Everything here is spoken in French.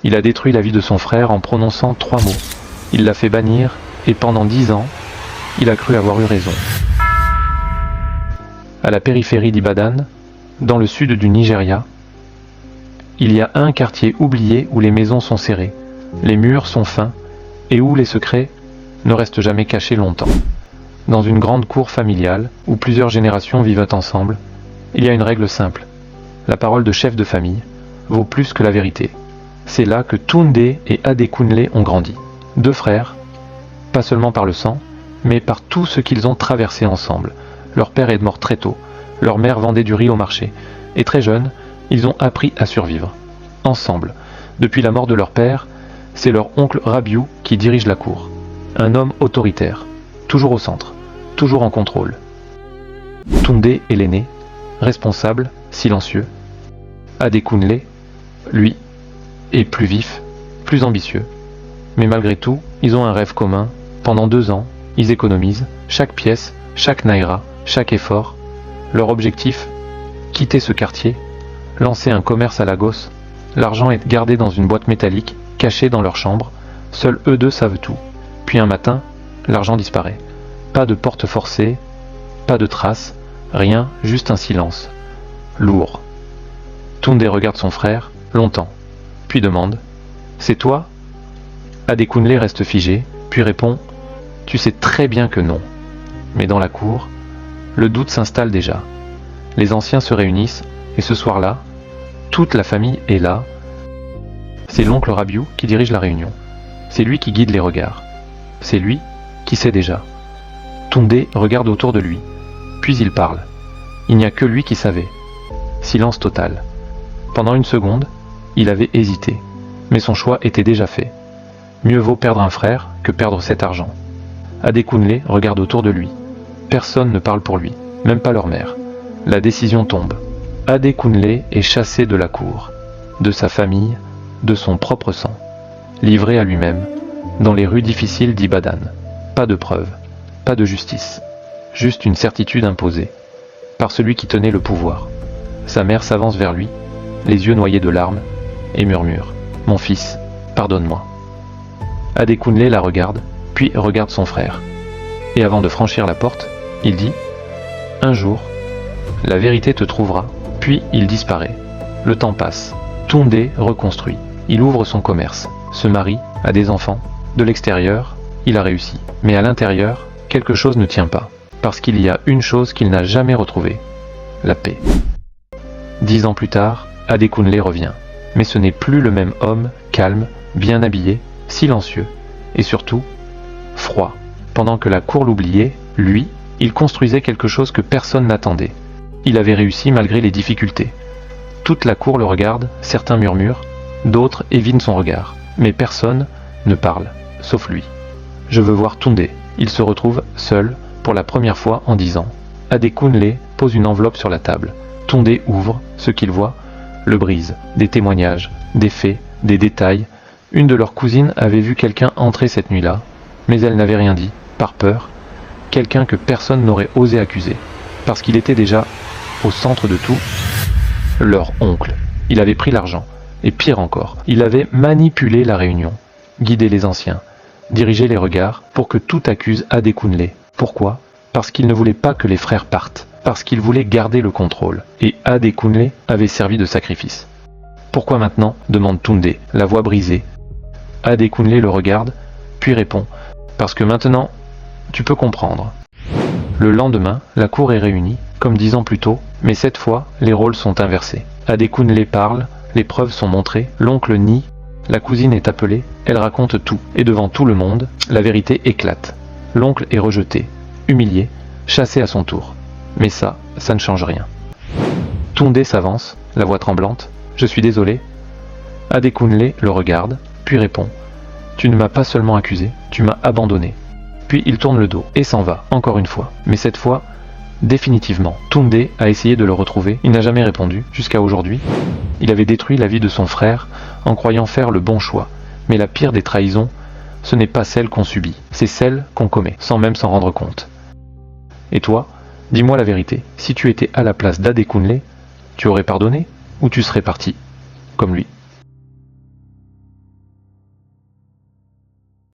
Il a détruit la vie de son frère en prononçant 3 mots. Il l'a fait bannir, et pendant 10 ans, il a cru avoir eu raison. À la périphérie d'Ibadan, dans le sud du Nigeria, il y a un quartier oublié où les maisons sont serrées, les murs sont fins, et où les secrets ne restent jamais cachés longtemps. Dans une grande cour familiale, où plusieurs générations vivent ensemble, il y a une règle simple. La parole de chef de famille vaut plus que la vérité. C'est là que Tunde et Adekunle ont grandi. 2 frères, pas seulement par le sang, mais par tout ce qu'ils ont traversé ensemble. Leur père est mort très tôt, leur mère vendait du riz au marché, et très jeunes, ils ont appris à survivre. Ensemble, depuis la mort de leur père, c'est leur oncle Rabiou qui dirige la cour. Un homme autoritaire, toujours au centre, toujours en contrôle. Tunde est l'aîné, responsable, silencieux. Adekunle, lui, est plus vif, plus ambitieux. Mais malgré tout, ils ont un rêve commun. Pendant 2 ans, ils économisent chaque pièce, chaque naira, chaque effort. Leur objectif, quitter ce quartier, lancer un commerce à Lagos. L'argent est gardé dans une boîte métallique, cachée dans leur chambre. Seuls eux deux savent tout. Puis un matin, l'argent disparaît. Pas de porte forcée, pas de traces, rien, juste un silence. Lourd. Tunde regarde son frère, longtemps, puis demande « C'est toi ?» Adekunle reste figé, puis répond « Tu sais très bien que non. » Mais dans la cour, le doute s'installe déjà. Les anciens se réunissent, et ce soir-là, toute la famille est là. C'est l'oncle Rabiou qui dirige la réunion. C'est lui qui guide les regards. C'est lui qui sait déjà. Tunde regarde autour de lui, puis il parle. Il n'y a que lui qui savait. Silence total. Pendant une seconde, il avait hésité, mais son choix était déjà fait. Mieux vaut perdre un frère que perdre cet argent. Adekunle regarde autour de lui. Personne ne parle pour lui, même pas leur mère. La décision tombe. Adekunle est chassé de la cour, de sa famille, de son propre sang, livré à lui-même, dans les rues difficiles d'Ibadan. Pas de preuves, pas de justice, juste une certitude imposée, par celui qui tenait le pouvoir. Sa mère s'avance vers lui, les yeux noyés de larmes, et murmure « Mon fils, pardonne-moi ». Adekunle la regarde, puis regarde son frère. Et avant de franchir la porte, il dit « Un jour, la vérité te trouvera ». Puis il disparaît. Le temps passe. Tunde reconstruit. Il ouvre son commerce, se marie, a des enfants. De l'extérieur, il a réussi. Mais à l'intérieur, quelque chose ne tient pas. Parce qu'il y a une chose qu'il n'a jamais retrouvée. La paix. 10 ans plus tard, Adekunle revient. Mais ce n'est plus le même homme, calme, bien habillé, silencieux, et surtout, froid. Pendant que la cour l'oubliait, lui, il construisait quelque chose que personne n'attendait. Il avait réussi malgré les difficultés. Toute la cour le regarde, certains murmurent, d'autres évitent son regard. Mais personne ne parle, sauf lui. Je veux voir Tunde. Il se retrouve seul, pour la première fois en 10 ans. Adekunle pose une enveloppe sur la table. Tunde ouvre, ce qu'il voit, le brise. Des témoignages, des faits, des détails. Une de leurs cousines avait vu quelqu'un entrer cette nuit-là, mais elle n'avait rien dit, par peur. Quelqu'un que personne n'aurait osé accuser, parce qu'il était déjà au centre de tout. Leur oncle. Il avait pris l'argent, et pire encore, il avait manipulé la réunion, guidé les anciens, dirigé les regards pour que tout accuse Adekunle. Pourquoi ? Parce qu'il ne voulait pas que les frères partent, parce qu'il voulait garder le contrôle, et Adekunle avait servi de sacrifice. Pourquoi maintenant ? Demande Tunde, la voix brisée. Adekunle le regarde, puis répond « Parce que maintenant, tu peux comprendre ». Le lendemain, la cour est réunie, comme 10 ans plus tôt, mais cette fois, les rôles sont inversés. Adekunle parle, les preuves sont montrées, l'oncle nie, la cousine est appelée, elle raconte tout, et devant tout le monde, la vérité éclate. L'oncle est rejeté, humilié, chassé à son tour. Mais ça ne change rien. Tunde s'avance, la voix tremblante, « Je suis désolé ». Adekunle le regarde, puis répond « Tu ne m'as pas seulement accusé, tu m'as abandonné ». Puis il tourne le dos et s'en va, encore une fois. Mais cette fois, définitivement. Tunde a essayé de le retrouver, il n'a jamais répondu, jusqu'à aujourd'hui. Il avait détruit la vie de son frère en croyant faire le bon choix. Mais la pire des trahisons, ce n'est pas celle qu'on subit, c'est celle qu'on commet, sans même s'en rendre compte. Et toi, dis-moi la vérité, si tu étais à la place d'Adekunle, tu aurais pardonné ou tu serais parti, comme lui ?